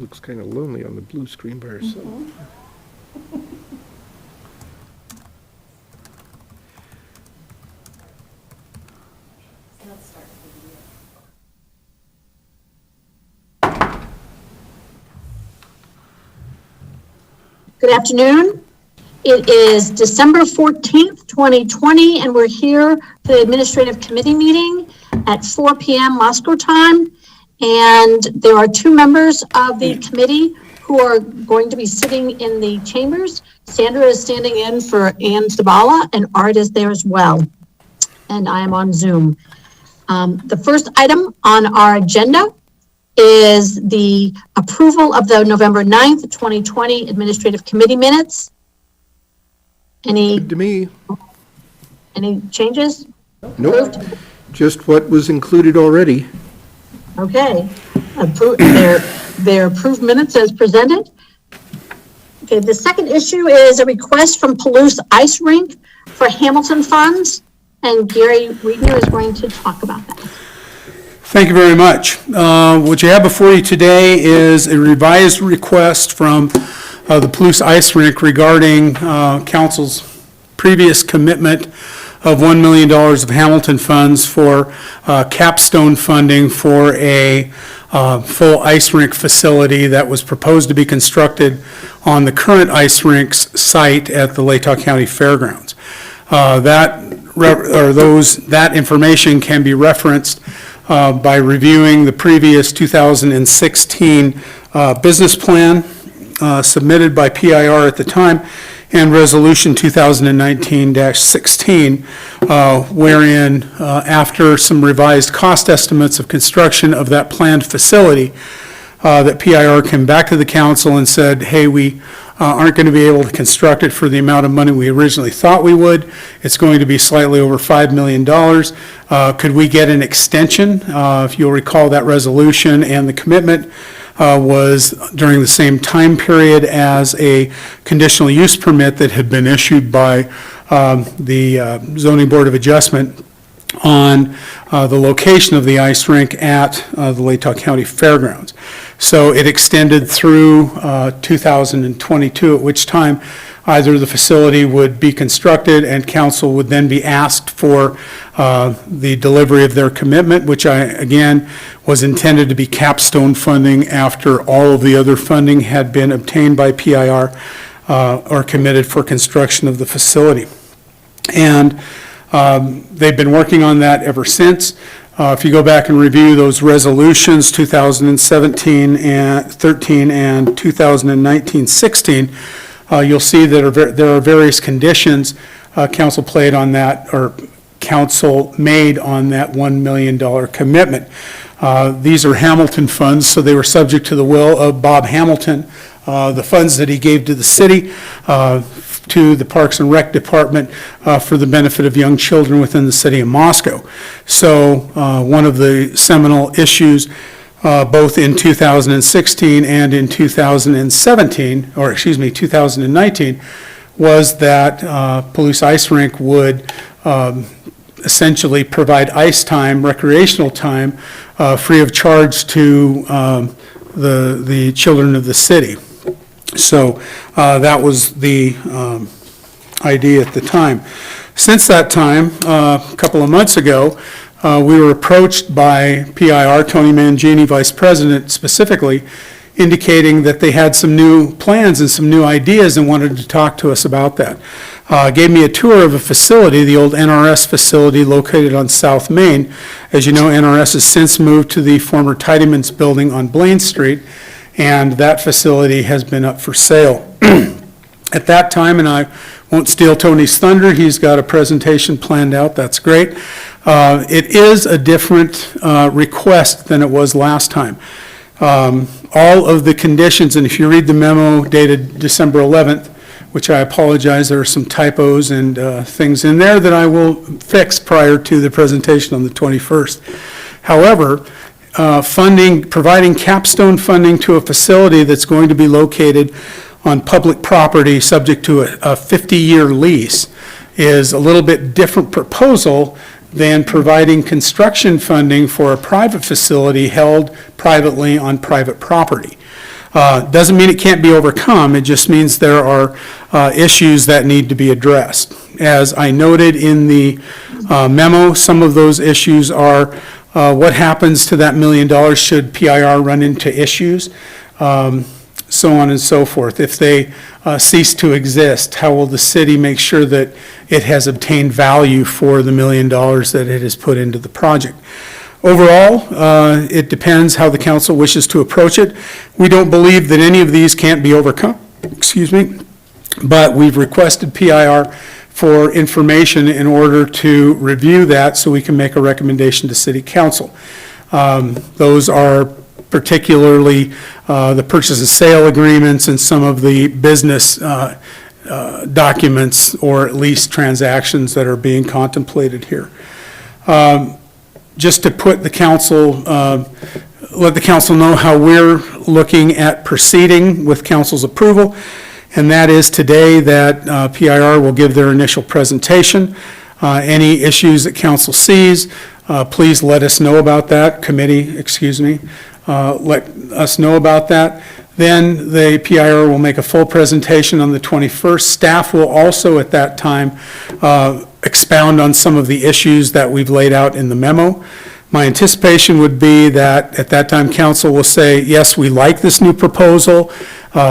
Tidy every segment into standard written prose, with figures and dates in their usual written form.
looks kind of lonely on the blue screen by herself. Good afternoon. It is December 14th, 2020, and we're here for the Administrative Committee meeting at 4 p.m. Moscow time. And there are two members of the committee who are going to be sitting in the chambers. Sandra is standing in for Ann Zabala, and Art is there as well. And I am on Zoom. The first item on our agenda is the approval of the November 9th, 2020 Administrative Committee minutes. Good to me. Any changes? Nope. Approved? Just what was included already. Okay. Their approved minutes as presented. Okay, the second issue is a request from Palouse Ice Rink for Hamilton funds, and Gary Reedner is going to talk about that. Thank you very much. What you have before you today is a revised request from the Palouse Ice Rink regarding council's previous commitment of $1 million of Hamilton funds for capstone funding for a full ice rink facility that was proposed to be constructed on the current ice rink's site at the Latah County Fairgrounds. That information can be referenced by reviewing the previous 2016 business plan submitted by PIR at the time, and Resolution 2019-16, wherein after some revised cost estimates of construction of that planned facility, that PIR came back to the council and said, hey, we aren't going to be able to construct it for the amount of money we originally thought we would. It's going to be slightly over $5 million. Could we get an extension? If you'll recall, that resolution and the commitment was during the same time period as a conditional use permit that had been issued by the Zoning Board of Adjustment on the location of the ice rink at the Latah County Fairgrounds. So it extended through 2022, at which time either the facility would be constructed and council would then be asked for the delivery of their commitment, which again was intended to be capstone funding after all of the other funding had been obtained by PIR or committed for construction of the facility. And they've been working on that ever since. If you go back and review those resolutions, 2017 and 13 and 2019-16, you'll see that there are various conditions council played on that, or council made on that $1 million commitment. These are Hamilton funds, so they were subject to the will of Bob Hamilton. The funds that he gave to the city, to the Parks and Rec Department for the benefit of young children within the city of Moscow. So one of the seminal issues both in 2016 and in 2017, or excuse me, 2019, was that Palouse Ice Rink would essentially provide ice time, recreational time, free of charge to the children of the city. So that was the idea at the time. Since that time, a couple of months ago, we were approached by PIR, Tony Mangini, Vice President specifically, indicating that they had some new plans and some new ideas and wanted to talk to us about that. Gave me a tour of a facility, the old NRS facility located on South Main. As you know, NRS has since moved to the former Tiedemanns building on Blaine Street, and that facility has been up for sale. At that time, and I won't steal Tony's thunder, he's got a presentation planned out, that's great. It is a different request than it was last time. All of the conditions, and if you read the memo dated December 11th, which I apologize, there are some typos and things in there that I will fix prior to the presentation on the 21st. However, providing capstone funding to a facility that's going to be located on public property subject to a 50-year lease is a little bit different proposal than providing construction funding for a private facility held privately on private property. Doesn't mean it can't be overcome, it just means there are issues that need to be addressed. As I noted in the memo, some of those issues are what happens to that $1 million should PIR run into issues, so on and so forth. If they cease to exist, how will the city make sure that it has obtained value for the $1 million that it has put into the project? Overall, it depends how the council wishes to approach it. We don't believe that any of these can't be overcome, but we've requested PIR for information in order to review that so we can make a recommendation to city council. Those are particularly the purchase and sale agreements and some of the business documents, or at least transactions that are being contemplated here. Just to put the council, let the council know how we're looking at proceeding with council's approval, and that is today that PIR will give their initial presentation. Any issues that council sees, please let us know about that, let us know about that. Then the PIR will make a full presentation on the 21st. Staff will also at that time expound on some of the issues that we've laid out in the memo. My anticipation would be that at that time, council will say, yes, we like this new proposal.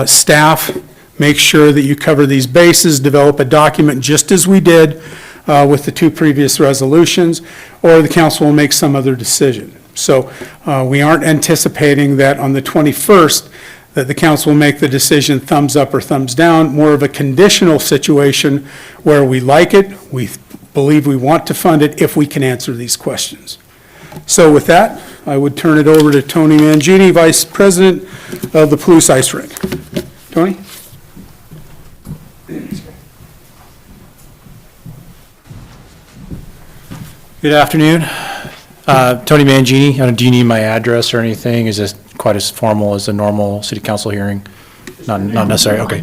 Staff, make sure that you cover these bases, develop a document just as we did with the two previous resolutions, or the council will make some other decision. So we aren't anticipating that on the 21st that the council will make the decision thumbs up or thumbs down, more of a conditional situation where we like it, we believe we want to fund it if we can answer these questions. So with that, I would turn it over to Tony Mangini, Vice President of the Palouse Ice Rink. Tony? Good afternoon. Tony Mangini. Do you need my address or anything? Is this quite as formal as a normal city council hearing? Not necessary, okay.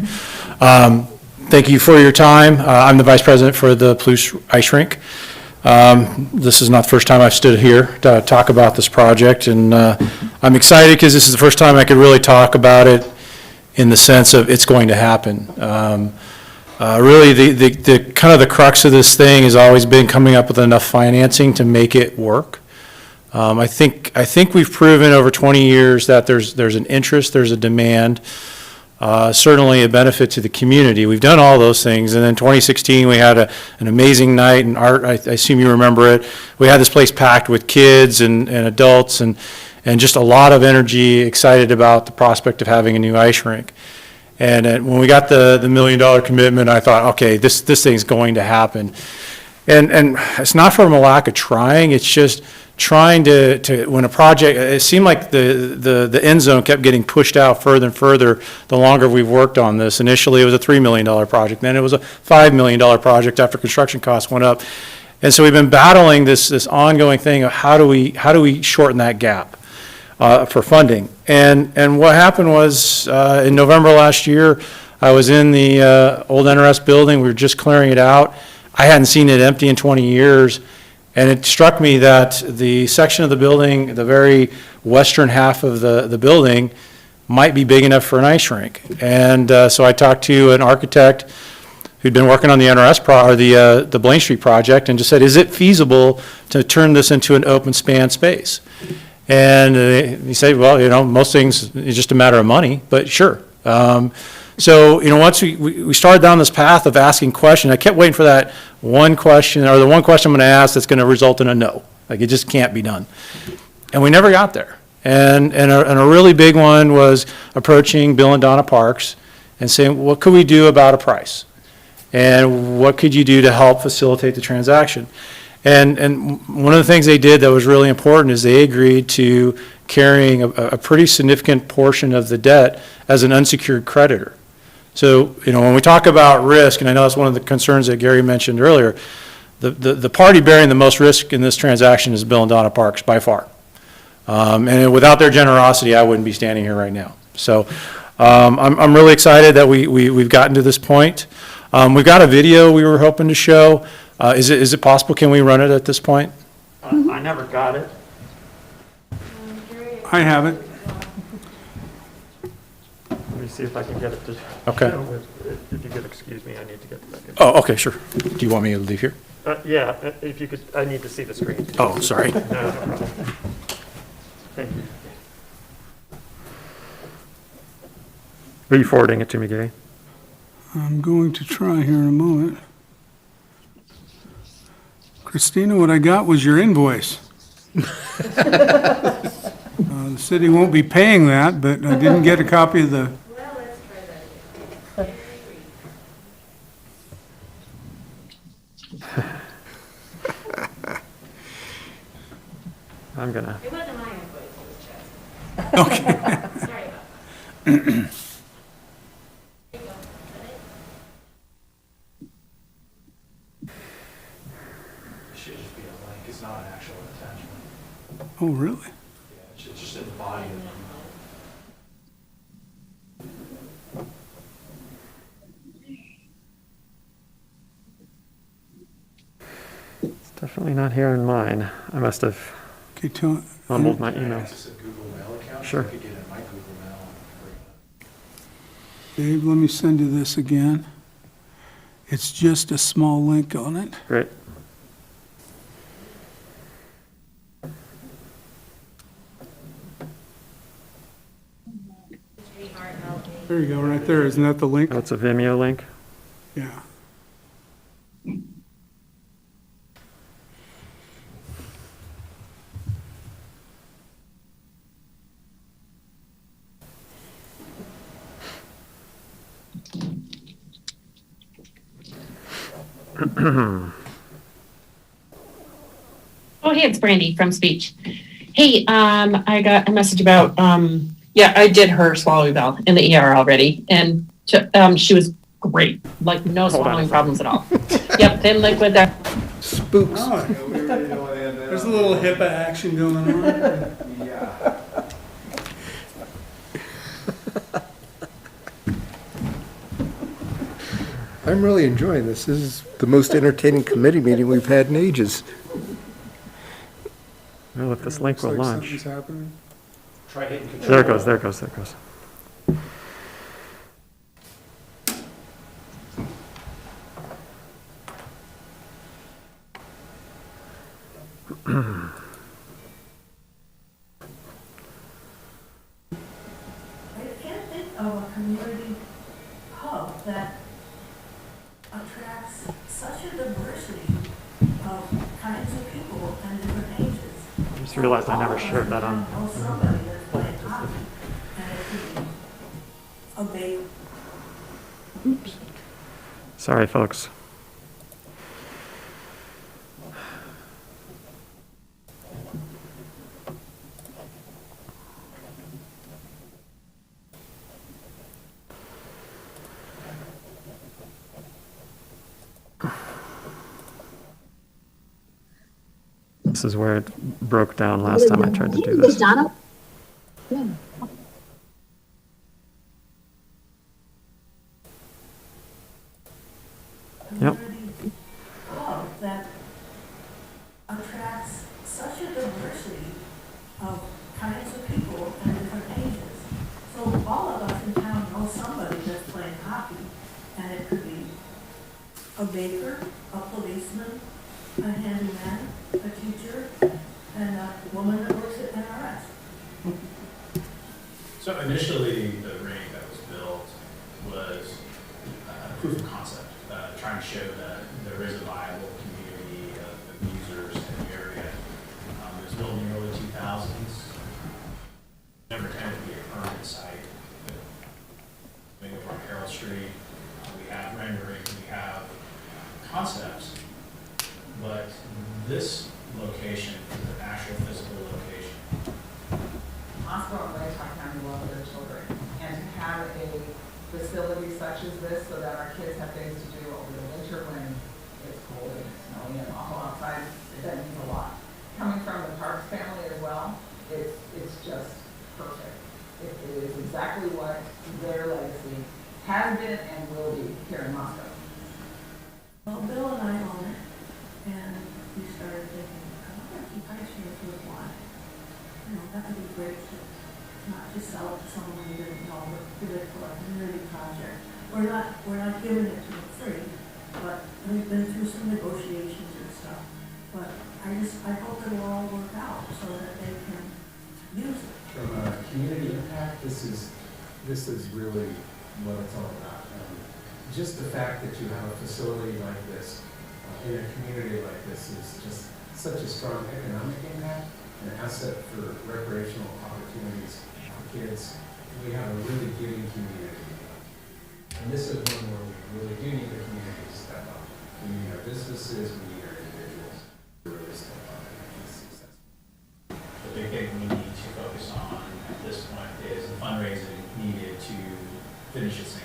Thank you for your time. I'm the vice president for the Palouse Ice Rink. This is not the first time I've stood here to talk about this project, and I'm excited because this is the first time I could really talk about it in the sense of it's going to happen. Really, the kind of the crux of this thing has always been coming up with enough financing to make it work. I think we've proven over 20 years that there's an interest, there's a demand, certainly a benefit to the community. We've done all those things, and in 2016 we had an amazing night, and Art, I assume you remember it. We had this place packed with kids and adults and just a lot of energy, excited about the prospect of having a new ice rink. And when we got the $1 million commitment, I thought, okay, this thing's going to happen. And it's not from a lack of trying, it's just trying to when a project, it seemed like the end zone kept getting pushed out further and further the longer we've worked on this. Initially, it was a $3 million project, then it was a $5 million project after construction costs went up. And so we've been battling this ongoing thing of how do we shorten that gap for funding. And what happened was in November last year, I was in the old NRS building, we were just clearing it out. I hadn't seen it empty in 20 years. And it struck me that the section of the building, the very western half of the building, might be big enough for an ice rink. And so I talked to an architect who'd been working on the NRS the Blaine Street project, and just said, is it feasible to turn this into an open span space? And he said, well, most things is just a matter of money, but sure. So, once we started down this path of asking questions, I kept waiting for that one question, or the one question I'm going to ask that's going to result in a no. Like, it just can't be done. And we never got there. And a really big one was approaching Bill and Donna Parks and saying, what could we do about a price? And what could you do to help facilitate the transaction? And one of the things they did that was really important is they agreed to carrying a pretty significant portion of the debt as an unsecured creditor. So, when we talk about risk, and I know that's one of the concerns that Gary mentioned earlier, the party bearing the most risk in this transaction is Bill and Donna Parks, by far. And without their generosity, I wouldn't be standing here right now. So I'm really excited that we've gotten to this point. We've got a video we were hoping to show. Is it possible, can we run it at this point? I never got it. I have it. me see if I can get it to. Okay. show it. If you could excuse me, I need to get back in. Oh, okay, sure. Do you want me to leave here? Yeah, if you could, I need to see the screen. Oh, sorry. No, no problem. Thank you. Are you forwarding it to me, Gary? I'm going to try here in a moment. Christina, what I got was your invoice. The city won't be paying that, but I didn't get a copy of the, I'm gonna, It wasn't my invoice, it was Chad's. okay. Sorry about that. There you go. Is that it? Should just be a link, it's not an actual attachment. Oh, really? Yeah, it's just in the body of the email. it's definitely not here in mine. I must have Okay, tell, mumbled my email. Is this a Google Mail account? Sure. I could get in my Google Mail. Dave, let me send you this again. It's just a small link on it. Great. There you go, right there. Isn't that the link? That's a Vimeo link. Yeah. Oh, hey, it's Brandy from Speech. Hey, I got a message about, yeah, I did her swallowing bell in the ER already, and she was great, like no Hold on a swallowing second. problems at all. Yep, thin liquid that. Spooks. Oh, there's a little HIPAA action going on. I'm really enjoying this. This is the most entertaining committee meeting we've had in ages. Well, if this link will Looks like launch. something's happening. Try hitting control. There it goes, there it goes, there it goes. I can't think of a community hub that attracts such a diversity of kinds of people and different ages. I just realized I never shared that on. Know somebody that's playing hockey, and it could be a big. Oops. Sorry, folks. This is where it broke down last time I tried to do this. Donna? Yeah. Yep. Community hub that attracts such a diversity of kinds of people and different ages. So all of us in town know somebody that's playing hockey, and it could be a baker, a policeman, a handyman, a teacher, and a woman that works at NRS. So initially, the rink that was built was proof of concept, trying to show that there is a viable community of users in the area. It was built in the early 2000s. Never intended to be a permanent site. Being over on Carroll Street, we have rendering, we have concepts, but this location is an actual physical location. Hospital and Lake County love their children, and to have a facility such as this so that our kids have things to do over the winter when it's cold and it's snowy and awful outside, that means a lot. Coming from the Parks family as well, it's just perfect. It is exactly what their legacy has been and will be here in Moscow. Well, Bill and I own it, and we started thinking, I wonder if you guys should do one. You know, that would be great to not just sell it to someone who didn't know, but give it for a community project. We're not giving it to them free, but we've been through some negotiations and stuff. But I hope it'll all work out so that they can use it. From a community impact, this is really what it's all about. Just the fact that you have a facility like this in a community like this is just such a strong economic impact, an asset for recreational opportunities for kids. We have a really giving community. And this is one where we really do need the community to step up. We need our businesses, we need our individuals to really step up and make this successful. The big thing we need to focus on at this point is the fundraising needed to finish its exam.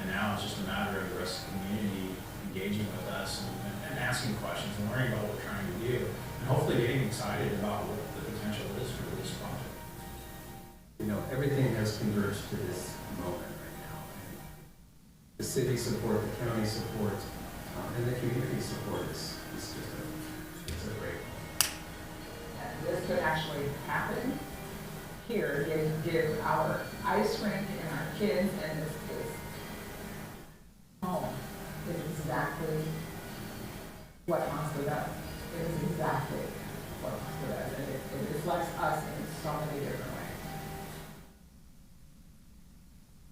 And now it's just a matter of the rest of the community engaging with us and asking questions and learning about what we're trying to do. And hopefully getting excited about what the potential is for this project. You know, everything has converged to this moment right now. The city support, the county support, and the community support is just it's a great one. This could actually happen here, give our ice rink and our kids and this home is exactly what Moscow does. It is exactly what Moscow does, and it reflects us in so many different ways.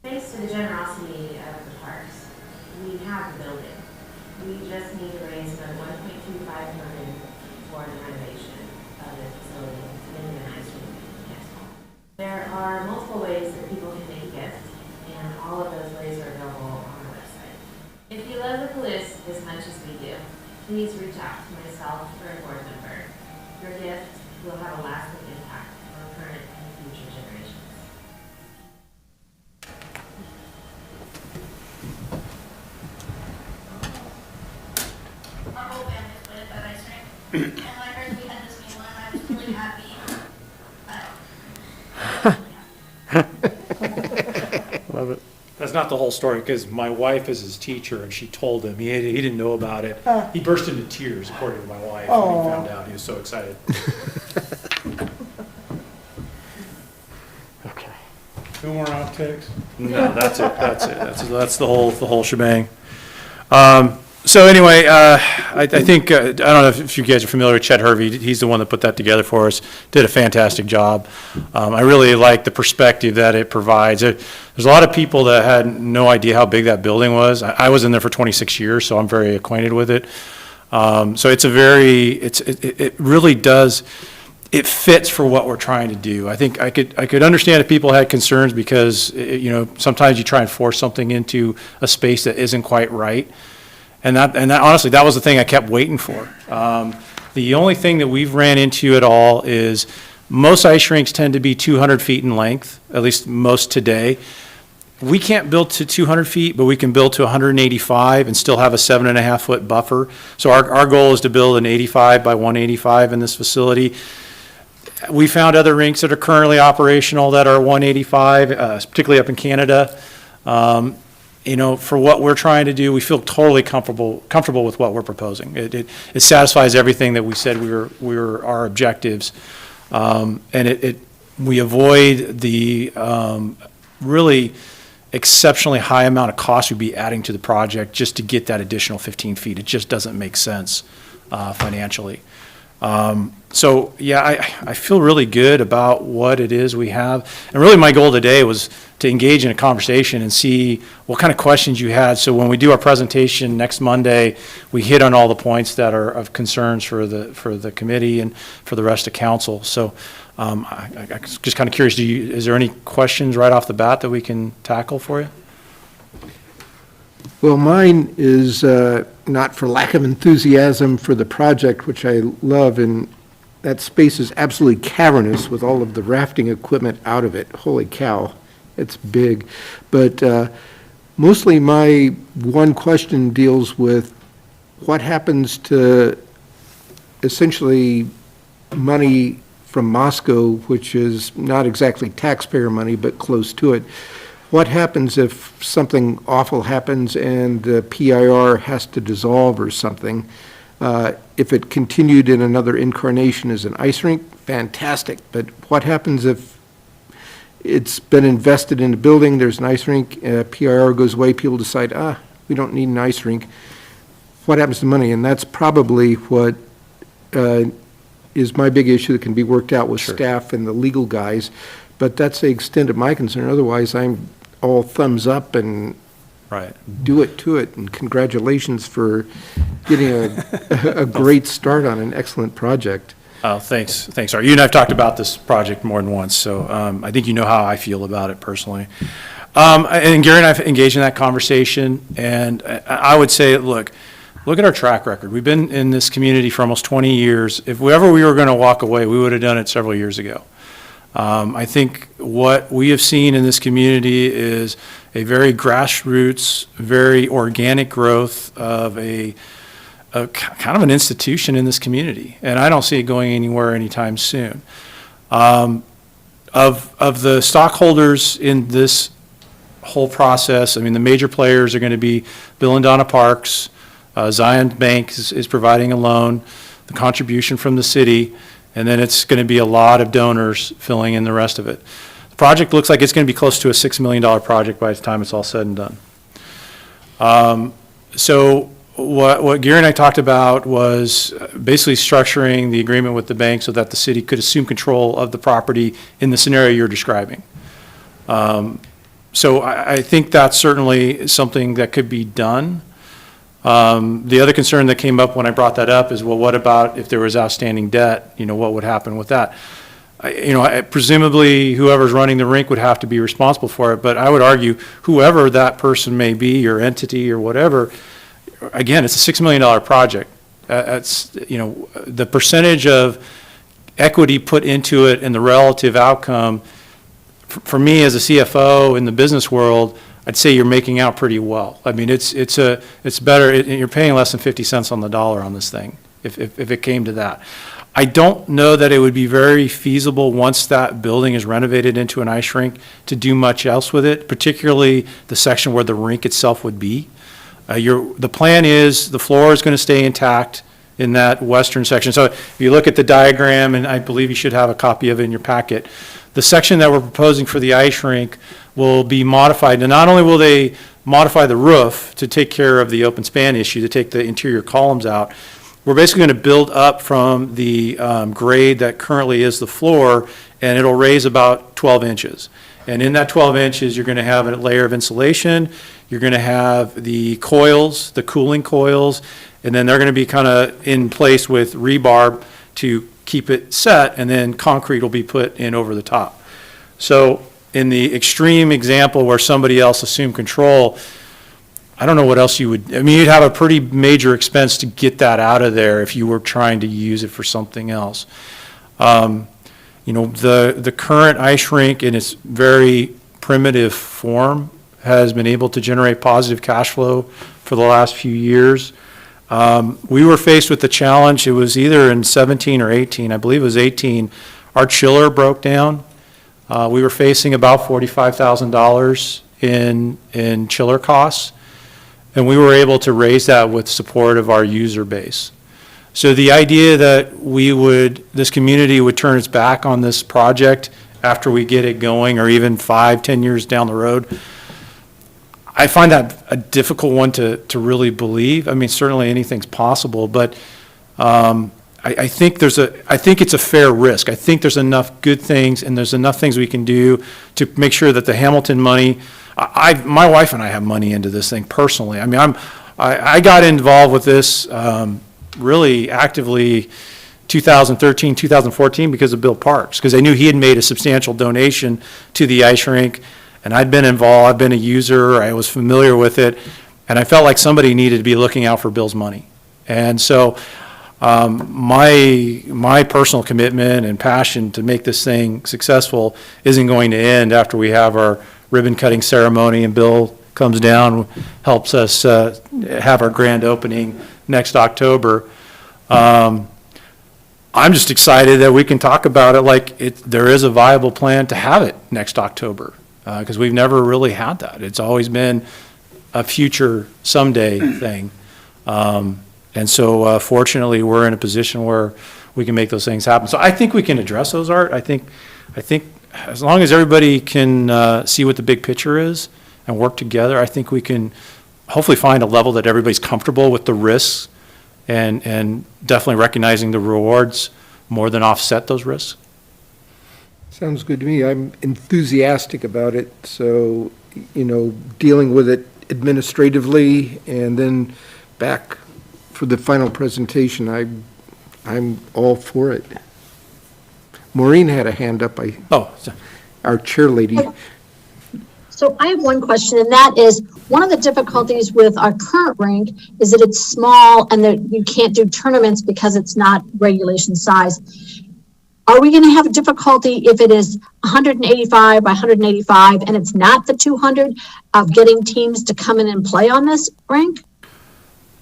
Thanks to the generosity of the parks, we have the building. We just need to raise another $1.25 million for the renovation of the facility to make it a nice room next fall. There are multiple ways that people can make gifts, and all of those ways are available on our website. If you love the Palouse as much as we do, please reach out to myself or a board member. Your gift will have a lasting impact on current and future generations. Our whole family played at that ice rink. And I heard we had this meal and I was really happy. Love it. That's not the whole story, because my wife is his teacher, and she told him, he didn't know about it. He burst into tears, according to my wife, when he found out. He was so excited. Okay. No more outtakes? No, that's it, that's the whole shebang. So anyway, I think, I don't know if you guys are familiar with Chet Hervey, he's the one that put that together for us, did a fantastic job. I really like the perspective that it provides. There's a lot of people that had no idea how big that building was. I was in there for 26 years, so I'm very acquainted with it. So it's it really does, it fits for what we're trying to do. I think I could understand if people had concerns because, sometimes you try and force something into a space that isn't quite right. And that honestly, that was the thing I kept waiting for. The only thing that we've ran into at all is most ice rinks tend to be 200 feet in length, at least most today. We can't build to 200 feet, but we can build to 185 and still have a 7.5-foot buffer. So our goal is to build an 85 by 185 in this facility. We found other rinks that are currently operational that are 185, particularly up in Canada. For what we're trying to do, we feel totally comfortable with what we're proposing. It satisfies everything that we said we were our objectives, and we avoid the really exceptionally high amount of cost we'd be adding to the project just to get that additional 15 feet. It just doesn't make sense financially. So yeah, I feel really good about what it is we have. And really my goal today was to engage in a conversation and see what kind of questions you had. So when we do our presentation next Monday, we hit on all the points that are of concerns for the committee and for the rest of council. So I'm just kind of curious, is there any questions right off the bat that we can tackle for you? Well, mine is not for lack of enthusiasm for the project, which I love, and that space is absolutely cavernous with all of the rafting equipment out of it. Holy cow, it's big. But mostly my one question deals with what happens to essentially money from Moscow, which is not exactly taxpayer money, but close to it. What happens if something awful happens and the PIR has to dissolve or something? If it continued in another incarnation as an ice rink, fantastic. But what happens if it's been invested in the building, there's an ice rink, PIR goes away, people decide, we don't need an ice rink. What happens to money? And that's probably what is my big issue that can be worked out with staff and the legal guys. But that's the extent of my concern. Otherwise, I'm all thumbs up and Right. do it to it. And congratulations for getting a great start on an excellent project. Oh, thanks, Art. You and I have talked about this project more than once, so I think you know how I feel about it personally. And Gary and I have engaged in that conversation, and I would say, look at our track record. We've been in this community for almost 20 years. If ever we were going to walk away, we would have done it several years ago. I think what we have seen in this community is a very grassroots, very organic growth of a kind of an institution in this community, and I don't see it going anywhere anytime soon. Of the stockholders in this whole process, I mean, the major players are going to be Bill and Donna Parks, Zion Bank is providing a loan, the contribution from the city, and then it's going to be a lot of donors filling in the rest of it. The project looks like it's going to be close to a $6 million project by the time it's all said and done. So what Gary and I talked about was basically structuring the agreement with the bank so that the city could assume control of the property in the scenario you're describing. So I think that's certainly something that could be done. The other concern that came up when I brought that up is, well, what about if there was outstanding debt? What would happen with that? Presumably whoever's running the rink would have to be responsible for it, but I would argue whoever that person may be or entity or whatever, again, it's a $6 million project. That's, the percentage of equity put into it and the relative outcome, for me as a CFO in the business world, I'd say you're making out pretty well. I mean, it's better, you're paying less than 50 cents on the dollar on this thing, if it came to that. I don't know that it would be very feasible once that building is renovated into an ice rink to do much else with it, particularly the section where the rink itself would be. The plan is the floor is going to stay intact in that western section. So if you look at the diagram, and I believe you should have a copy of it in your packet, the section that we're proposing for the ice rink will be modified. And not only will they modify the roof to take care of the open span issue, to take the interior columns out, we're basically going to build up from the grade that currently is the floor, and it'll raise about 12 inches. And in that 12 inches, you're going to have a layer of insulation. You're going to have the coils, the cooling coils, and then they're going to be kind of in place with rebar to keep it set, and then concrete will be put in over the top. So in the extreme example where somebody else assumed control, I don't know what else you would, I mean, you'd have a pretty major expense to get that out of there if you were trying to use it for something else. The current ice rink in its very primitive form has been able to generate positive cash flow for the last few years. We were faced with the challenge, it was either in 17 or 18, I believe it was 18, our chiller broke down. We were facing about $45,000 in chiller costs, and we were able to raise that with support of our user base. So the idea that this community would turn its back on this project after we get it going, or even 5-10 years down the road, I find that a difficult one to really believe. I mean, certainly anything's possible, but I think it's a fair risk. I think there's enough good things and there's enough things we can do to make sure that the Hamilton money, my wife and I have money into this thing personally. I mean, I got involved with this really actively 2013, 2014 because of Bill Parks, because I knew he had made a substantial donation to the ice rink, and I'd been involved, I've been a user, I was familiar with it, and I felt like somebody needed to be looking out for Bill's money. And so my personal commitment and passion to make this thing successful isn't going to end after we have our ribbon cutting ceremony and Bill comes down, helps us have our grand opening next October. I'm just excited that we can talk about it like there is a viable plan to have it next October, because we've never really had that. It's always been a future someday thing. And so fortunately, we're in a position where we can make those things happen. So I think we can address those, Art. I think as long as everybody can see what the big picture is and work together, I think we can hopefully find a level that everybody's comfortable with the risks and definitely recognizing the rewards more than offset those risks. Sounds good to me. I'm enthusiastic about it, so, dealing with it administratively and then back for the final presentation, I'm all for it. Maureen had a hand up, our chair lady. So I have one question, and that is, one of the difficulties with our current rink is that it's small and that you can't do tournaments because it's not regulation size. Are we going to have a difficulty if it is 185 by 185 and it's not the 200 of getting teams to come in and play on this rink?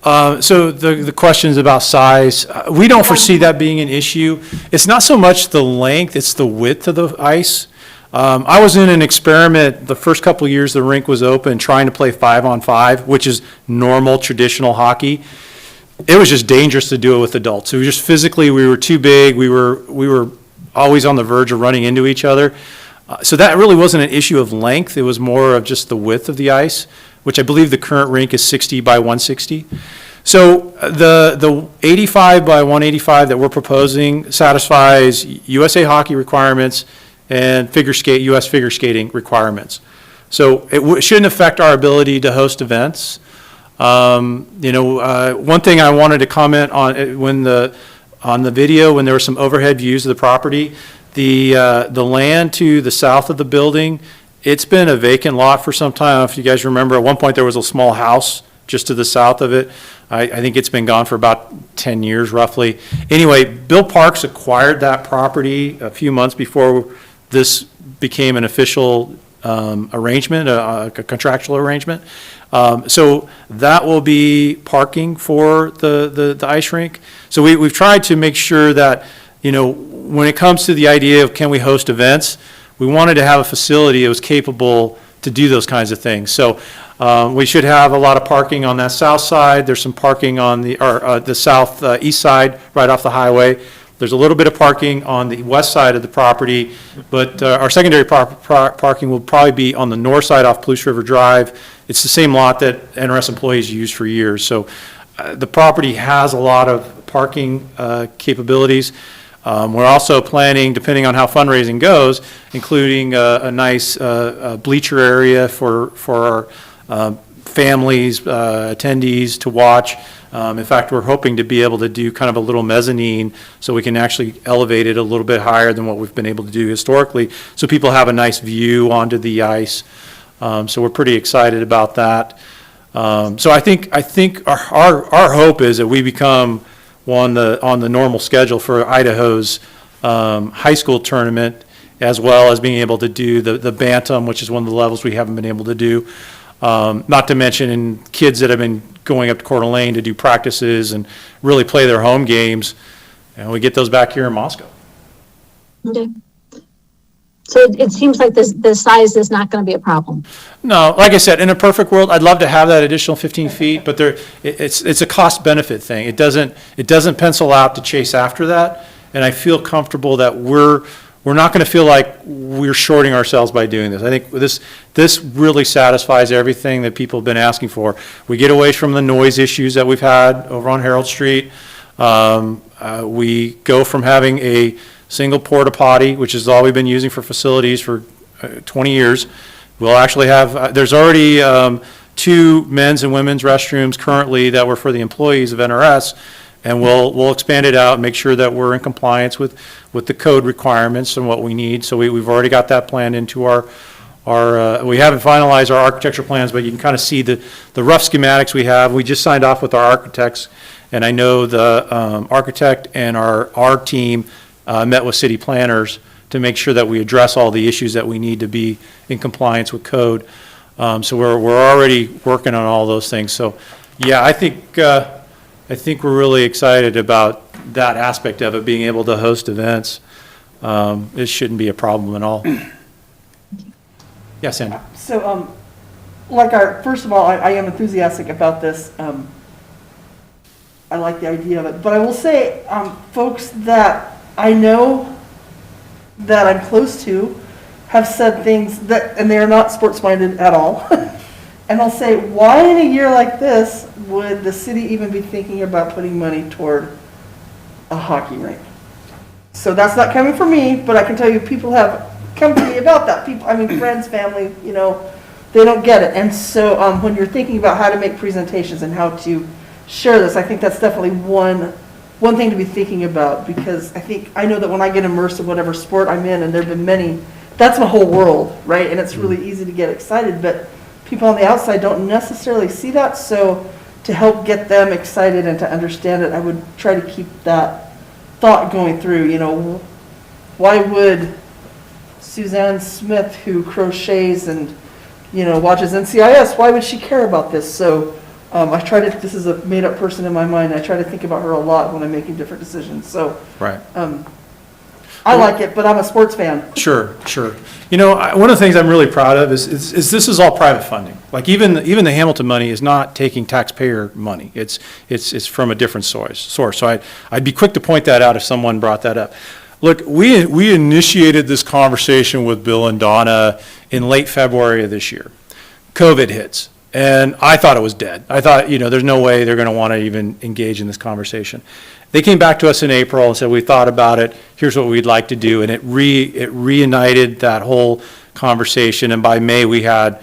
So the question is about size. We don't foresee that being an issue. It's not so much the length, it's the width of the ice. I was in an experiment the first couple of years the rink was open, trying to play 5-on-5, which is normal, traditional hockey. It was just dangerous to do it with adults. It was just physically, we were too big. We were always on the verge of running into each other. So that really wasn't an issue of length. It was more of just the width of the ice, which I believe the current rink is 60 by 160. So the 85 by 185 that we're proposing satisfies USA Hockey requirements and U.S. figure skating requirements. So it shouldn't affect our ability to host events. One thing I wanted to comment on on the video, when there were some overhead views of the property, the land to the south of the building, it's been a vacant lot for some time. I don't know if you guys remember, at one point there was a small house just to the south of it. I think it's been gone for about 10 years roughly. Anyway, Bill Parks acquired that property a few months before this became an official arrangement, a contractual arrangement. So that will be parking for the ice rink. So we've tried to make sure that, when it comes to the idea of can we host events, we wanted to have a facility that was capable to do those kinds of things. So we should have a lot of parking on that south side. There's some parking on the southeast side, right off the highway. There's a little bit of parking on the west side of the property, but our secondary parking will probably be on the north side off Palouse River Drive. It's the same lot that NRS employees used for years. So the property has a lot of parking capabilities. We're also planning, depending on how fundraising goes, including a nice bleacher area for our families, attendees to watch. In fact, we're hoping to be able to do kind of a little mezzanine so we can actually elevate it a little bit higher than what we've been able to do historically, so people have a nice view onto the ice. So we're pretty excited about that. So I think our hope is that we become on the normal schedule for Idaho's high school tournament, as well as being able to do the bantam, which is one of the levels we haven't been able to do. Not to mention kids that have been going up to Coeur d'Alene to do practices and really play their home games, and we get those back here in Moscow. Okay. So it seems like the size is not going to be a problem. No, like I said, in a perfect world, I'd love to have that additional 15 feet, but it's a cost benefit thing. It doesn't pencil out to chase after that, and I feel comfortable that we're not going to feel like we're shorting ourselves by doing this. I think this really satisfies everything that people have been asking for. We get away from the noise issues that we've had over on Harold Street. We go from having a single porta potty, which is all we've been using for facilities for 20 years. We'll actually have, there's already 2 men's and women's restrooms currently that were for the employees of NRS, and we'll expand it out and make sure that we're in compliance with the code requirements and what we need. So we've already got that planned into our we haven't finalized our architecture plans, but you can kind of see the rough schematics we have. We just signed off with our architects, and I know the architect and our team met with city planners to make sure that we address all the issues that we need to be in compliance with code. So we're already working on all those things. So yeah, I think we're really excited about that aspect of it, being able to host events. It shouldn't be a problem at all. Yes, Sandra. So, first of all, I am enthusiastic about this. I like the idea of it. But I will say, folks that I know that I'm close to have said things that, and they're not sports-minded at all. And I'll say, why in a year like this would the city even be thinking about putting money toward a hockey rink? So that's not coming from me, but I can tell you, people have come to me about that. People, I mean, friends, family, you know, they don't get it. And so when you're thinking about how to make presentations and how to share this, I think that's definitely one thing to be thinking about, because I know that when I get immersed in whatever sport I'm in, and there have been many, that's my whole world, right? And it's really easy to get excited, but people on the outside don't necessarily see that. So to help get them excited and to understand it, I would try to keep that thought going through. You know, why would Suzanne Smith, who crochets and, you know, watches NCIS, why would she care about this? So I try to, this is a made-up person in my mind, I try to think about her a lot when I'm making different decisions. So Right. I like it, but I'm a sports fan. Sure. You know, one of the things I'm really proud of is this is all private funding. Like even the Hamilton money is not taking taxpayer money. It's from a different source. So I'd be quick to point that out if someone brought that up. Look, we initiated this conversation with Bill and Donna in late February of this year. COVID hits, and I thought it was dead. I thought, you know, there's no way they're going to want to even engage in this conversation. They came back to us in April and said, we thought about it, here's what we'd like to do, and it reunited that whole conversation, and by May we had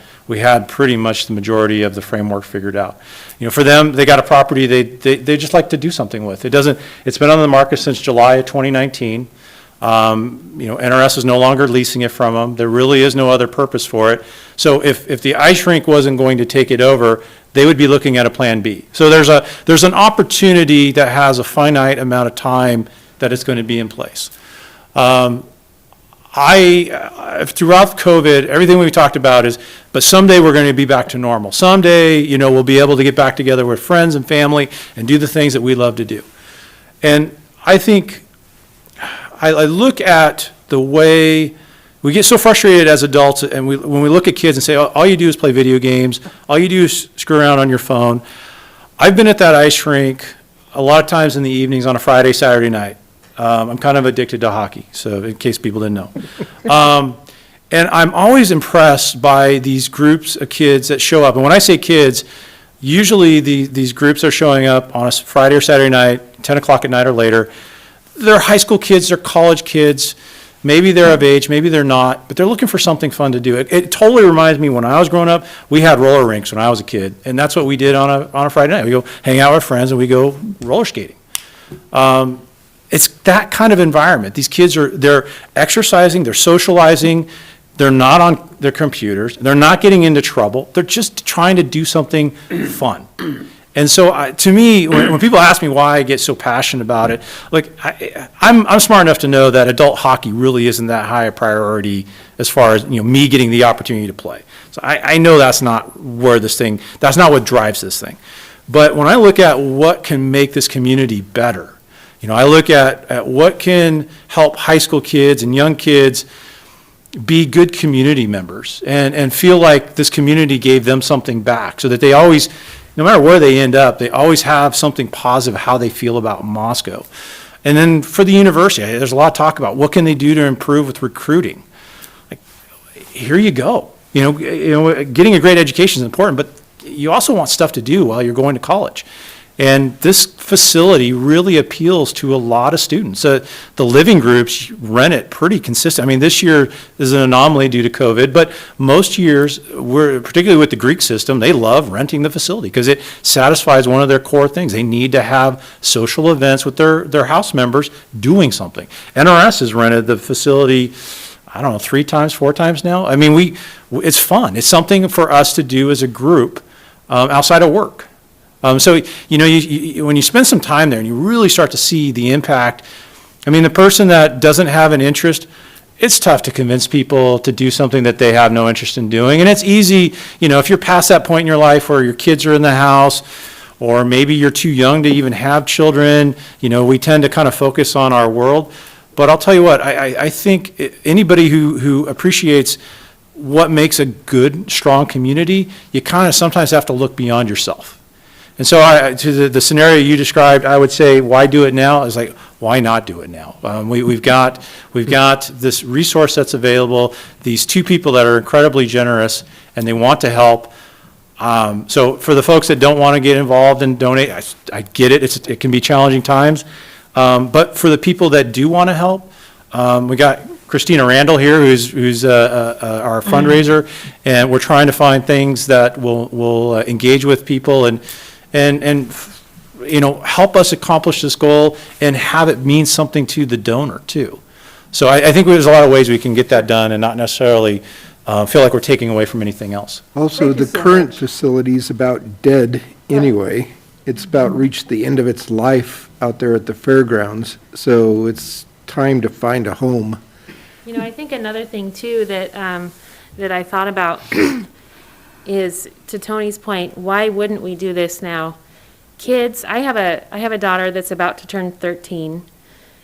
pretty much the majority of the framework figured out. You know, for them, they got a property they just like to do something with. It's been on the market since July of 2019. You know, NRS is no longer leasing it from them. There really is no other purpose for it. So if the ice rink wasn't going to take it over, they would be looking at a plan B. So there's an opportunity that has a finite amount of time that it's going to be in place. Throughout COVID, everything we talked about is, but someday we're going to be back to normal. Someday, you know, we'll be able to get back together with friends and family and do the things that we love to do. And I think I look at the way we get so frustrated as adults, and when we look at kids and say, all you do is play video games, all you do is screw around on your phone. I've been at that ice rink a lot of times in the evenings on a Friday, Saturday night. I'm kind of addicted to hockey, so in case people didn't know. And I'm always impressed by these groups of kids that show up. And when I say kids, usually these groups are showing up on a Friday or Saturday night, 10 o'clock at night or later. They're high school kids, they're college kids. Maybe they're of age, maybe they're not, but they're looking for something fun to do. It totally reminds me when I was growing up, we had roller rinks when I was a kid, and that's what we did on a Friday night. We go hang out with friends and we go roller skating. It's that kind of environment. These kids they're exercising, they're socializing, they're not on their computers, they're not getting into trouble, they're just trying to do something fun. And so to me, when people ask me why I get so passionate about it, like I'm smart enough to know that adult hockey really isn't that high a priority as far as, you know, me getting the opportunity to play. So I know that's not that's not what drives this thing. But when I look at what can make this community better, you know, I look at what can help high school kids and young kids be good community members and feel like this community gave them something back, so that they always, no matter where they end up, they always have something positive how they feel about Moscow. And then for the university, there's a lot of talk about what can they do to improve with recruiting. Like, here you go. You know, getting a great education is important, but you also want stuff to do while you're going to college. And this facility really appeals to a lot of students. The living groups rent it pretty consistent. I mean, this year is an anomaly due to COVID, but most years, particularly with the Greek system, they love renting the facility because it satisfies one of their core things. They need to have social events with their house members doing something. NRS has rented the facility, I don't know, 3 times, 4 times now. I mean, it's fun. It's something for us to do as a group outside of work. So, you know, when you spend some time there and you really start to see the impact, I mean, the person that doesn't have an interest, it's tough to convince people to do something that they have no interest in doing. And it's easy, you know, if you're past that point in your life where your kids are in the house, or maybe you're too young to even have children, you know, we tend to kind of focus on our world. But I'll tell you what, I think anybody who appreciates what makes a good, strong community, you kind of sometimes have to look beyond yourself. And so to the scenario you described, I would say, why do it now? It's like, why not do it now? We've got this resource that's available, these two people that are incredibly generous, and they want to help. So for the folks that don't want to get involved and donate, I get it. It can be challenging times. But for the people that do want to help, we got Christina Randall here, who's our fundraiser, and we're trying to find things that will engage with people and help us accomplish this goal and have it mean something to the donor too. So I think there's a lot of ways we can get that done and not necessarily feel like we're taking away from anything else. Also, Thank you the so current much. facility is about dead anyway. It's about reached the end of its life out there at the fairgrounds, so it's time to find a home. I think another thing too that I thought about is, to Tony's point, why wouldn't we do this now? Kids, I have a daughter that's about to turn 13,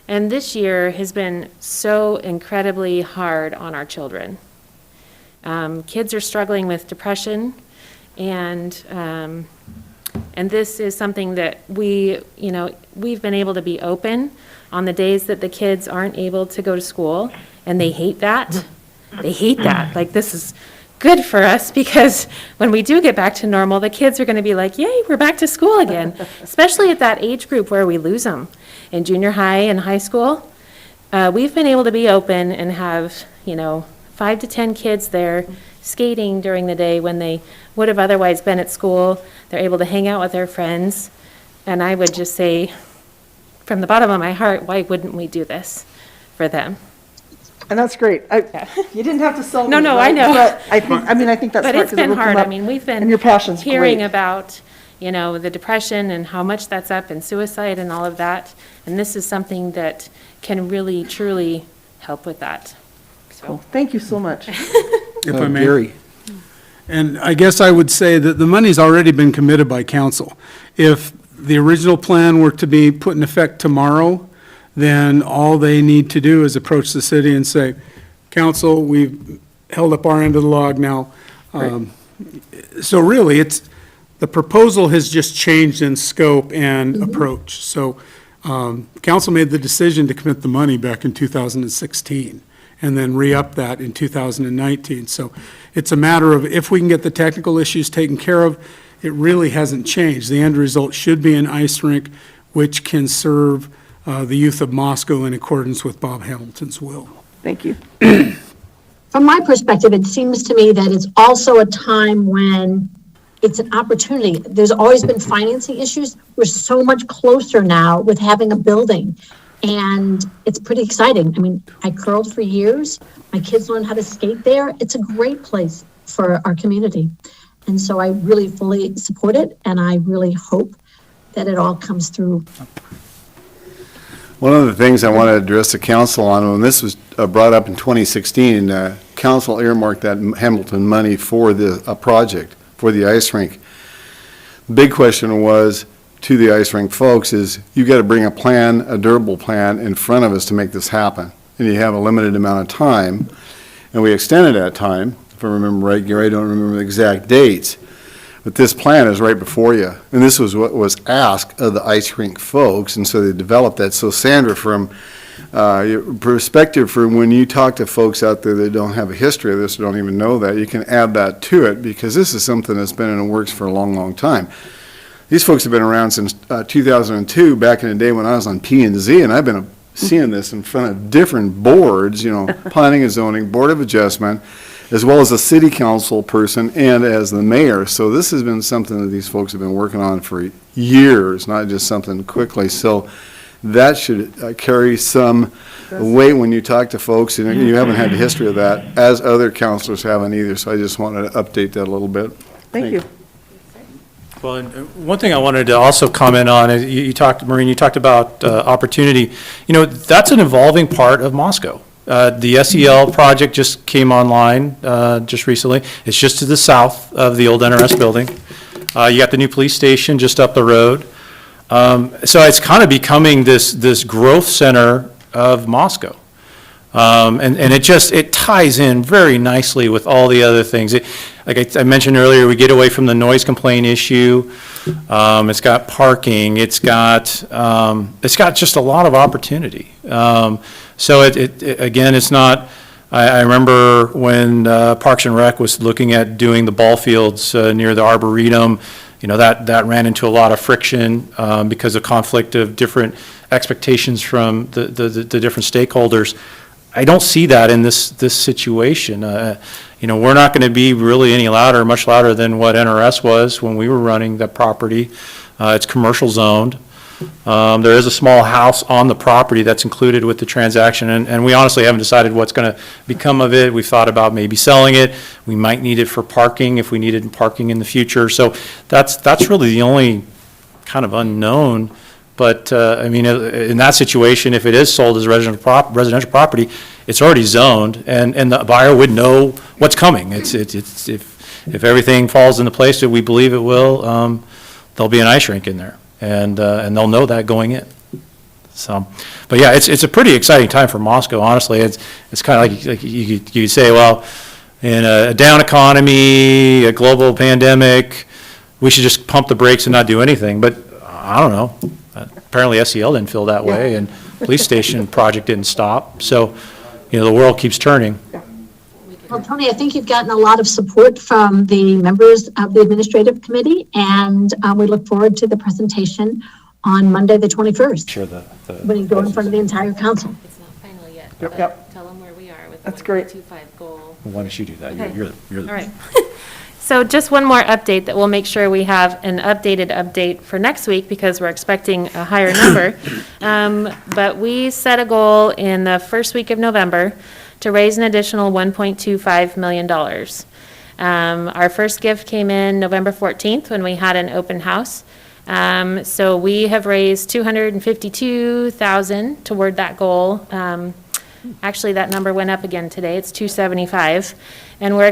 and this year has been so incredibly hard on our children. Kids are struggling with depression, and this is something that we've been able to be open on the days that the kids aren't able to go to school, and they hate that. They hate that. Like, this is good for us, because when we do get back to normal, the kids are going to be like, yay, we're back to school again, especially at that age group where we lose them in junior high and high school. We've been able to be open and have, 5 to 10 kids there skating during the day when they would have otherwise been at school. They're able to hang out with their friends. And I would just say, from the bottom of my heart, why wouldn't we do this for them? And that's great. You didn't have to sell me. No, right? I know. But I think that's But smart, it's 'cause it been will come hard. up, I mean, we've been and your passion's hearing great. about, the depression and how much that's up, and suicide and all of that. And this is something that can really, truly help with that. Cool. Thank you so much. If I may. Gary. And I guess I would say that the money's already been committed by council. If the original plan were to be put in effect tomorrow, then all they need to do is approach the city and say, council, we've held up our end of the log now. So really, the proposal has just changed in scope and approach. So council made the decision to commit the money back in 2016. And then re-up that in 2019. So it's a matter of, if we can get the technical issues taken care of, it really hasn't changed. The end result should be an ice rink which can serve the youth of Moscow in accordance with Bob Hamilton's will. Thank you. From my perspective, it seems to me that it's also a time when it's an opportunity. There's always been financing issues. We're so much closer now with having a building. And it's pretty exciting. I mean, I curled for years. My kids learned how to skate there. It's a great place for our community. And so I really fully support it, and I really hope that it all comes through. One of the things I want to address the council on, when this was brought up in 2016, council earmarked that Hamilton money for the project, for the ice rink. The big question was, to the ice rink folks, is you got to bring a plan, a durable plan in front of us to make this happen. And you have a limited amount of time. And we extended that time, if I remember right, Gary, I don't remember the exact dates. But this plan is right before you. And this was what was asked of the ice rink folks, and so they developed that. So Sandra, from your perspective, from when you talk to folks out there that don't have a history of this, don't even know that, you can add that to it, because this is something that's been in the works for a long, long time. These folks have been around since 2002, back in the day when I was on P&Z, and I've been seeing this in front of different boards, planning and zoning, board of adjustment, as well as a city council person and as the mayor. So this has been something that these folks have been working on for years, not just something quickly. So that should carry some weight when you talk to folks, and you haven't had the history of that, as other councilors haven't either. So I just wanted to update that a little bit. Thank you. Well, and one thing I wanted to also comment on is you talked, Maureen, you talked about opportunity. That's an evolving part of Moscow. The SEL project just came online just recently. It's just to the south of the old NRS building. You got the new police station just up the road. So it's kind of becoming this growth center of Moscow. And it ties in very nicely with all the other things. Like I mentioned earlier, we get away from the noise complaint issue. It's got parking, it's got just a lot of opportunity. So again, it's not, I remember when Parks and Rec was looking at doing the ball fields near the Arboretum, that ran into a lot of friction because of conflict of different expectations from the different stakeholders. I don't see that in this situation. We're not going to be really any louder, much louder than what NRS was when we were running the property. It's commercial zoned. There is a small house on the property that's included with the transaction, and we honestly haven't decided what's going to become of it. We've thought about maybe selling it. We might need it for parking if we needed parking in the future. So that's really the only kind of unknown. But, in that situation, if it is sold as residential property, it's already zoned, and the buyer would know what's coming. If everything falls into place that we believe it will, there'll be an ice rink in there, and they'll know that going in. So, but yeah, it's a pretty exciting time for Moscow, honestly. It's kind of like you could say, well, in a down economy, a global pandemic, we should just pump the brakes and not do anything, but I don't know. Apparently SEL didn't feel that way, and police station project didn't stop. So, the world keeps turning. Well, Tony, I think you've gotten a lot of support from the members of the administrative committee, and we look forward to the presentation on Monday, the 21st. Sure, when you go in front of the entire council. It's not final yet. Yep. But tell them where we are with the That's great. 1.25 goal. Why don't you do that? Okay. You're All right. So just one more update that we'll make sure we have an updated update for next week because we're expecting a higher number. But we set a goal in the first week of November to raise an additional $1.25 million. Our first gift came in November 14th when we had an open house. So we have raised $252,000 toward that goal. Actually, that number went up again today. It's 275. And we're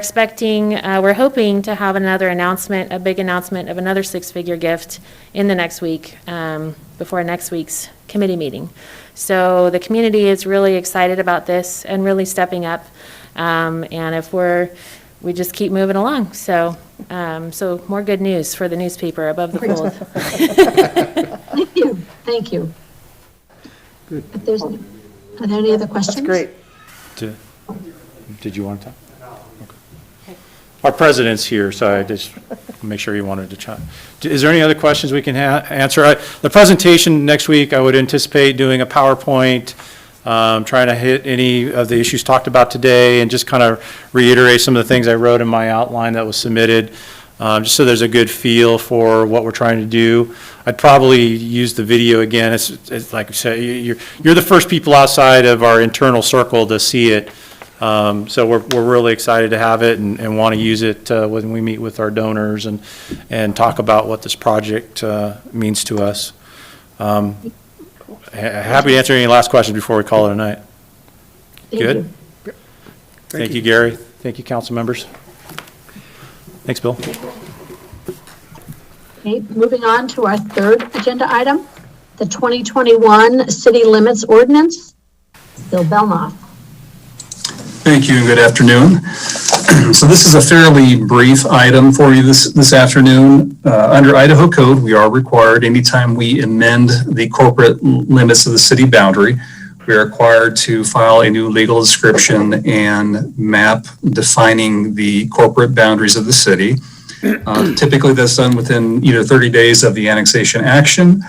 hoping to have another announcement, a big announcement of another six-figure gift in the next week, before next week's committee meeting. So the community is really excited about this and really stepping up. And if we just keep moving along. So more good news for the newspaper above the fold. Thank you. Good. Are there any other questions? That's great. Did you want to talk? Okay. Our president's here, so I just make sure you wanted to chat. Is there any other questions we can answer? The presentation next week, I would anticipate doing a PowerPoint, trying to hit any of the issues talked about today and just kind of reiterate some of the things I wrote in my outline that was submitted, just so there's a good feel for what we're trying to do. I'd probably use the video again. It's like I said, you're the first people outside of our internal circle to see it. So we're really excited to have it and want to use it when we meet with our donors and talk about what this project means to us. Happy to answer any last questions before we call it a night. Good? Thank you, Gary. Thank you, council members. Thanks, Bill. Okay, moving on to our third agenda item, the 2021 City Limits Ordinance. Bill Belnoff. Thank you and good afternoon. So this is a fairly brief item for you this afternoon. Under Idaho code, we are required anytime we amend the corporate limits of the city boundary, we are required to file a new legal description and map defining the corporate boundaries of the city. Typically that's done within either 30 days of the annexation action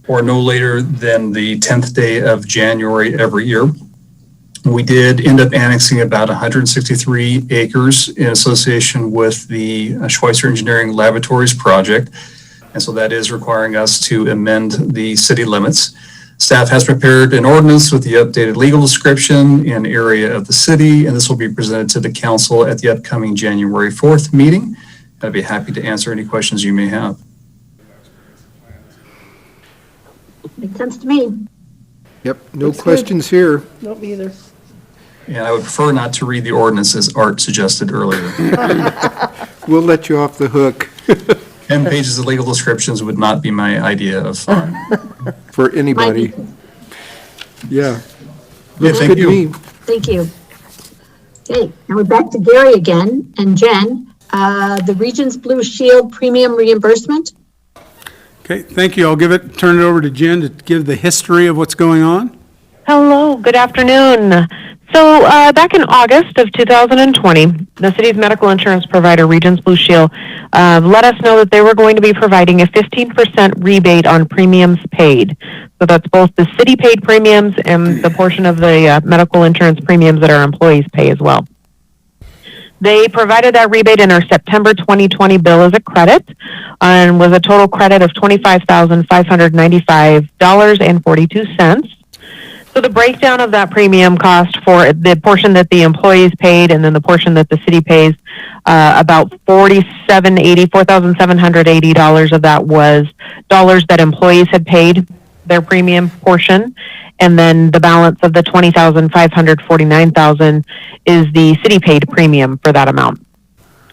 or no later than the 10th day of January every year. We did end up annexing about 163 acres in association with the Schweitzer Engineering Laboratories project. And so that is requiring us to amend the city limits. Staff has prepared an ordinance with the updated legal description and area of the city, and this will be presented to the council at the upcoming January 4th meeting. I'd be happy to answer any questions you may have. Makes sense to me. Yep, no questions here. Nope, either. And I would prefer not to read the ordinance as Art suggested earlier. We'll let you off the hook. 10 pages of legal descriptions would not be my idea of fun. For anybody. Yeah. Yeah, Looks thank good to you. me. Thank you. Okay, now we're back to Gary again and Jen. The Regions Blue Shield premium reimbursement. Okay, thank you. I'll turn it over to Jen to give the history of what's going on. Hello, good afternoon. So back in August of 2020, the city's medical insurance provider, Regions Blue Shield, let us know that they were going to be providing a 15% rebate on premiums paid. So that's both the city-paid premiums and the portion of the medical insurance premiums that our employees pay as well. They provided that rebate in our September 2020 bill as a credit and was a total credit of $25,595.42. So the breakdown of that premium cost for the portion that the employees paid and then the portion that the city pays, about $4,780 of that was dollars that employees had paid their premium portion, and then the balance of the $20,549 is the city paid premium for that amount.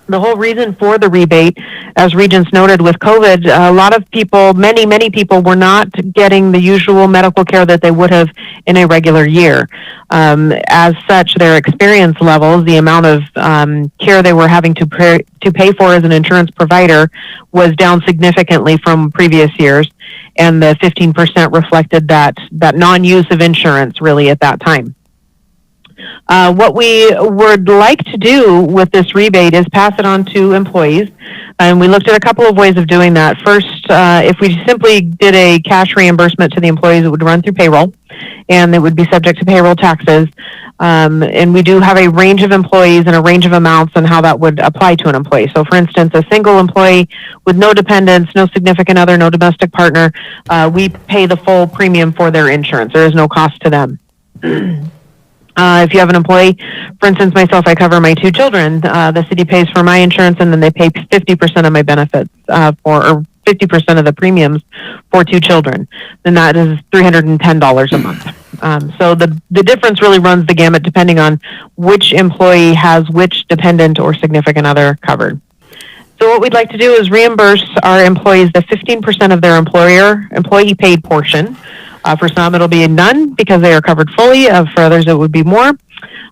The whole reason for the rebate, as Regents noted with COVID, a lot of people, many people were not getting the usual medical care that they would have in a regular year. As such, their experience levels, the amount of care they were having to pay for as an insurance provider was down significantly from previous years, and the 15% reflected that non-use of insurance really at that time. What we would like to do with this rebate is pass it on to employees, and we looked at a couple of ways of doing that. First, if we simply did a cash reimbursement to the employees, it would run through payroll, and it would be subject to payroll taxes. And we do have a range of employees and a range of amounts on how that would apply to an employee. So, for instance, a single employee with no dependents, no significant other, no domestic partner, we pay the full premium for their insurance. There is no cost to them. If you have an employee, for instance, myself, I cover my 2 children. The city pays for my insurance, and then they pay 50% of my benefits or 50% of the premiums for 2 children. And that is $310 a month. So the difference really runs the gamut depending on which employee has which dependent or significant other covered. So what we'd like to do is reimburse our employees the 15% of their employee paid portion. For some, it'll be none because they are covered fully. For others, it would be more.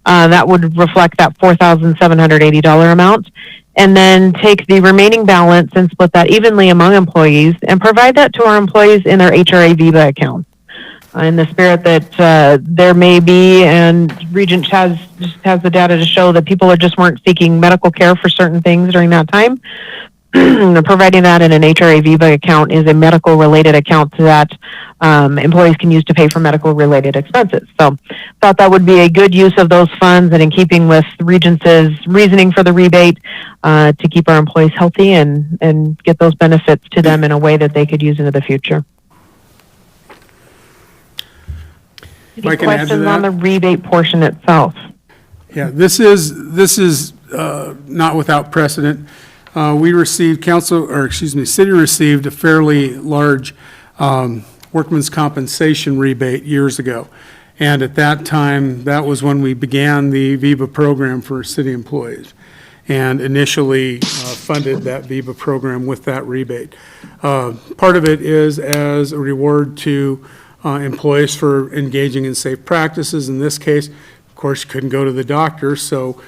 That would reflect that $4,780 amount. And then take the remaining balance and split that evenly among employees and provide that to our employees in their HRA VIVA account. In the spirit that there may be, and Regent has the data to show that people just weren't seeking medical care for certain things during that time. Providing that in an HRA VIVA account is a medical related account that employees can use to pay for medical related expenses. So thought that would be a good use of those funds, and in keeping with Regence's reasoning for the rebate to keep our employees healthy and get those benefits to them in a way that they could use into the future. Any questions on the rebate portion itself? Yeah, this is not without precedent. We received city received a fairly large workman's compensation rebate years ago. And at that time, that was when we began the VIVA program for city employees and initially funded that VIVA program with that rebate. Part of it is as a reward to employees for engaging in safe practices. In this case, of course, you couldn't go to the doctor, so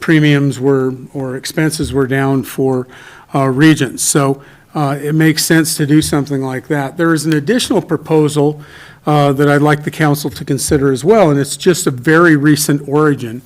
premiums or expenses were down for Regents. So it makes sense to do something like that. There is an additional proposal that I'd like the council to consider as well, and it's just a very recent origin.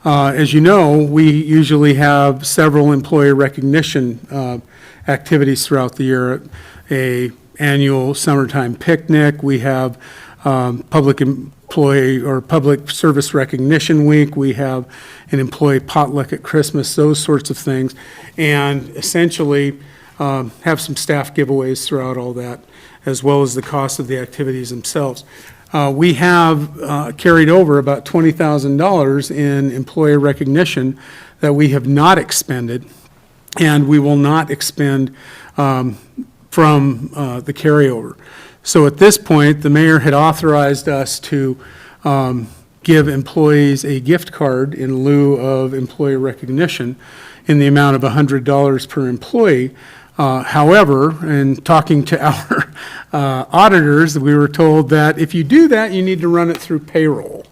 As you know, we usually have several employee recognition activities throughout the year. A annual summertime picnic. We have public employee or public service recognition week. We have an employee potluck at Christmas, those sorts of things, and essentially have some staff giveaways throughout all that, as well as the cost of the activities themselves. We have carried over about $20,000 in employee recognition that we have not expended, and we will not expend from the carryover. So at this point, the mayor had authorized us to give employees a gift card in lieu of employee recognition in the amount of $100 per employee. However, in talking to our auditors, we were told that if you do that, you need to run it through payroll.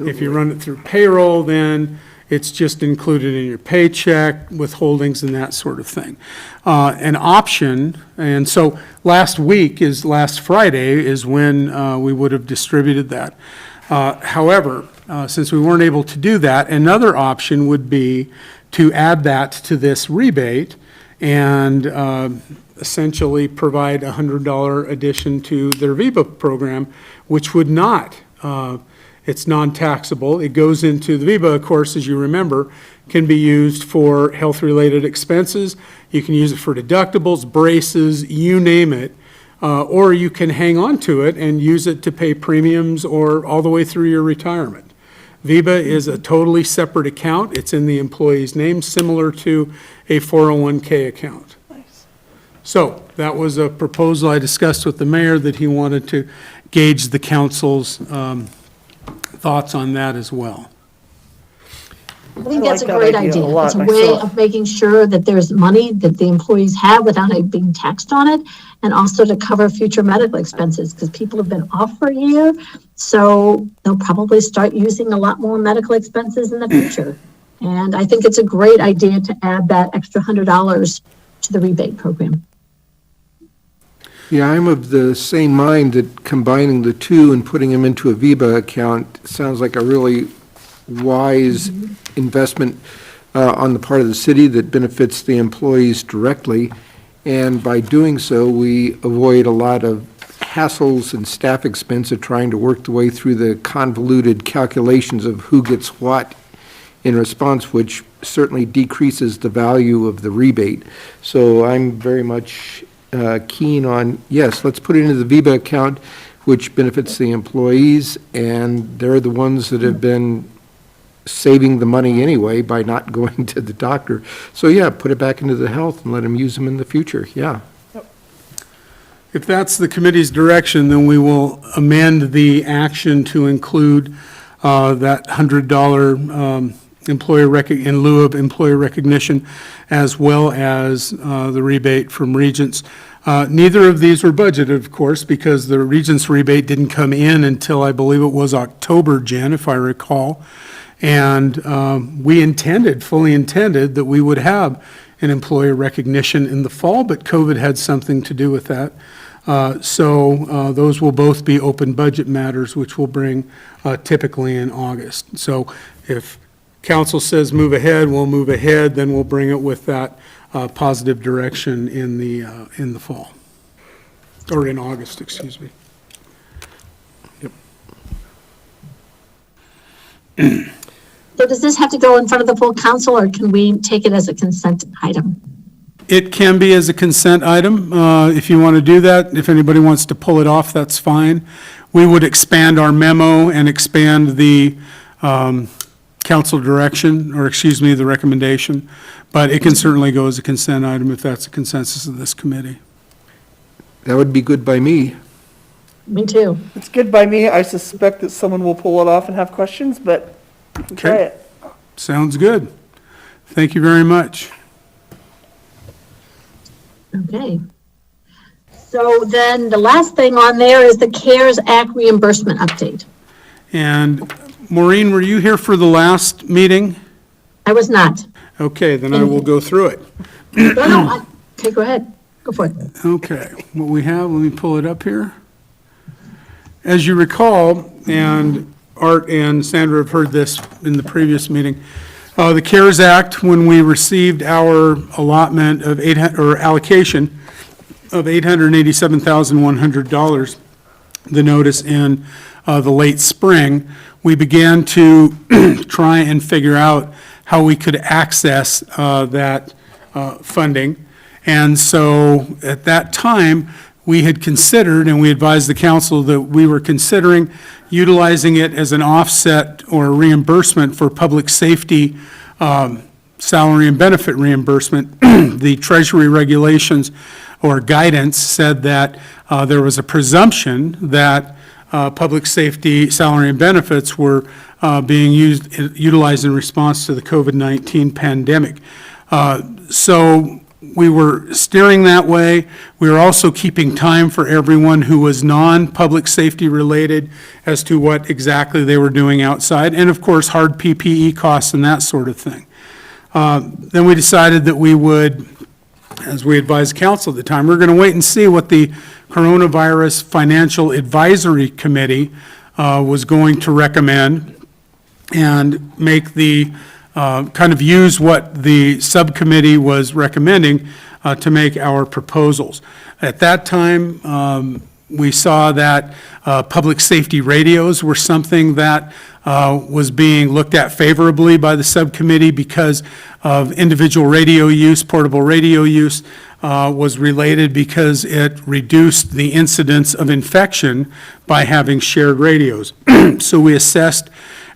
If you run it through payroll, then it's just included in your paycheck, withholdings and that sort of thing. An option, and so last Friday is when we would have distributed that. However, since we weren't able to do that, another option would be to add that to this rebate and essentially provide a $100 addition to their VIVA program, which would not, it's non-taxable. It goes into the VIVA, of course, as you remember, can be used for health-related expenses. You can use it for deductibles, braces, you name it. Or you can hang on to it and use it to pay premiums or all the way through your retirement. VIVA is a totally separate account. It's in the employee's name, similar to a 401k account. Nice. So that was a proposal I discussed with the mayor, that he wanted to gauge the council's thoughts on that as well. I think I that's a like that great idea a idea. lot It's a way myself. of making sure that there's money that the employees have without it being taxed on it, and also to cover future medical expenses, because people have been off for a year, so they'll probably start using a lot more medical expenses in the future. And I think it's a great idea to add that extra $100 to the rebate program. Yeah, I'm of the same mind that combining the two and putting them into a VIBA account sounds like a really wise investment on the part of the city that benefits the employees directly. And by doing so, we avoid a lot of hassles and staff expense of trying to work the way through the convoluted calculations of who gets what in response, which certainly decreases the value of the rebate. So I'm very much keen on, yes, let's put it into the VIBA account, which benefits the employees, and they're the ones that have been saving the money anyway by not going to the doctor. So yeah, put it back into the health and let them use them in the future, yeah. If that's the committee's direction, then we will amend the action to include that $100 in lieu of employee recognition, as well as the rebate from Regents. Neither of these were budgeted, of course, because the Regents rebate didn't come in until, I believe it was October, Jen, if I recall. And we fully intended that we would have an employee recognition in the fall, but COVID had something to do with that. So those will both be open budget matters, which we'll bring typically in August. So if council says move ahead, we'll move ahead, then we'll bring it with that positive direction in the fall, or in August, excuse me. Yep. So does this have to go in front of the full council, or can we take it as a consent item? It can be as a consent item, if you want to do that. If anybody wants to pull it off, that's fine. We would expand our memo and expand the council direction, or excuse me, the recommendation, but it can certainly go as a consent item if that's a consensus of this committee. That would be good by me. Me too. It's good by me. I suspect that someone will pull it off and have questions, but we can try it. Sounds good. Thank you very much. Okay. So then the last thing on there is the CARES Act reimbursement update. And Maureen, were you here for the last meeting? I was not. Okay, then I will go through it. Okay, go ahead. Go for it. Okay, what we have, let me pull it up here. As you recall, and Art and Sandra have heard this in the previous meeting, the CARES Act, when we received our allotment of allocation of $887,100, the notice in the late spring, we began to try and figure out how we could access that funding. And so at that time, we had considered, and we advised the council that we were considering utilizing it as an offset or reimbursement for public safety salary and benefit reimbursement. The Treasury regulations or guidance said that there was a presumption that public safety salary and benefits were being utilized in response to the COVID-19 pandemic. So we were steering that way. We were also keeping time for everyone who was non-public safety related as to what exactly they were doing outside, and of course, hard PPE costs and that sort of thing. Then we decided that we would, as we advised council at the time, we're going to wait and see what the Coronavirus Financial Advisory Committee was going to recommend and make the, kind of use what the subcommittee was recommending to make our proposals. At that time, we saw that public safety radios were something that was being looked at favorably by the subcommittee because of individual radio use, portable radio use was related because it reduced the incidence of infection by having shared radios. So we assessed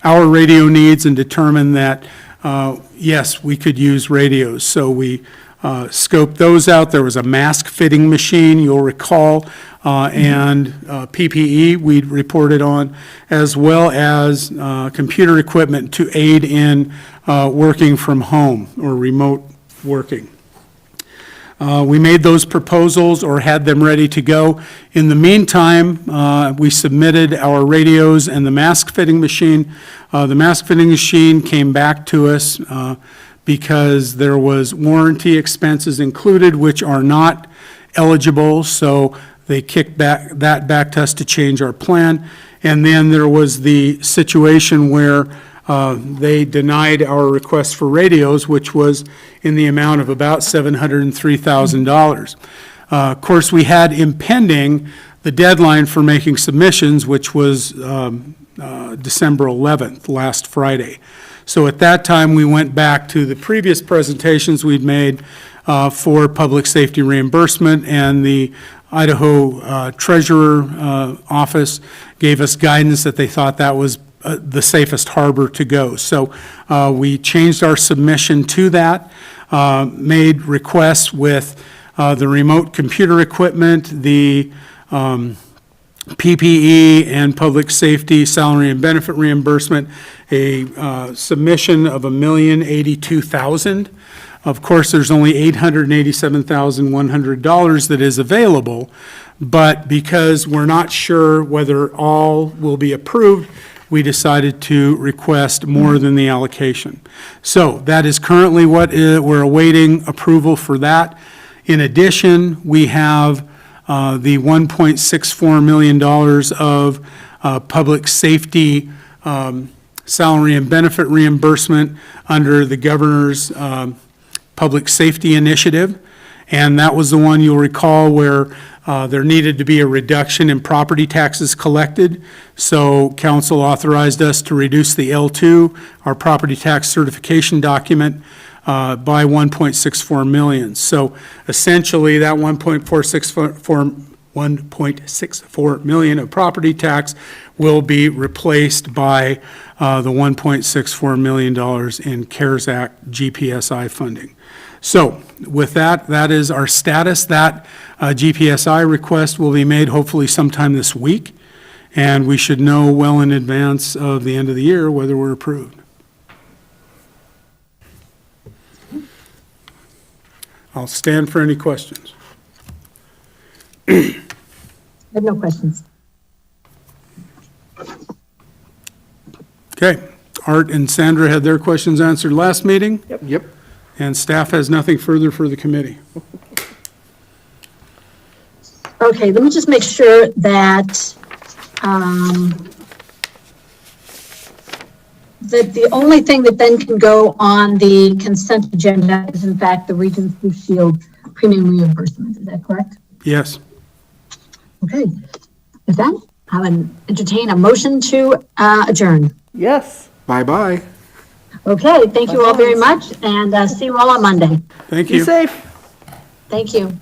our radio needs and determined that, yes, we could use radios. So we scoped those out. There was a mask fitting machine, you'll recall, and PPE we reported on, as well as computer equipment to aid in working from home or remote working. We made those proposals or had them ready to go. In the meantime, we submitted our radios and the mask fitting machine. The mask fitting machine came back to us because there was warranty expenses included, which are not eligible, so they kicked that back to us to change our plan. And then there was the situation where they denied our request for radios, which was in the amount of about $703,000. Of course, we had impending the deadline for making submissions, which was December 11th, last Friday. So at that time, we went back to the previous presentations we'd made for public safety reimbursement, and the Idaho Treasurer Office gave us guidance that they thought that was the safest harbor to go. So we changed our submission to that, made requests with the remote computer equipment, the PPE and public safety salary and benefit reimbursement, a submission of $1,082,000. Of course, there's only $887,100 that is available, but because we're not sure whether all will be approved, we decided to request more than the allocation. So that is currently what we're awaiting approval for that. In addition, we have the $1.64 million of public safety salary and benefit reimbursement under the governor's public safety initiative. And that was the one you'll recall where there needed to be a reduction in property taxes collected. So council authorized us to reduce the L2, our property tax certification document, by $1.64 million. So essentially that $1.64 million of property tax will be replaced by the $1.64 million in CARES Act GPSI funding. So with that, that is our status. That GPSI request will be made hopefully sometime this week, and we should know well in advance of the end of the year whether we're approved. I'll stand for any questions. I have no questions. Okay, Art and Sandra had their questions answered last meeting. Yep. And staff has nothing further for the committee. Okay, let me just make sure that, that the only thing that then can go on the consent agenda is in fact the Regions Blue Shield premium reimbursement. Is that correct? Yes. Okay. With that, I would entertain a motion to adjourn. Yes. Bye-bye. Okay, thank you all very much, and see you all on Monday. Thank you. Be safe. Thank you.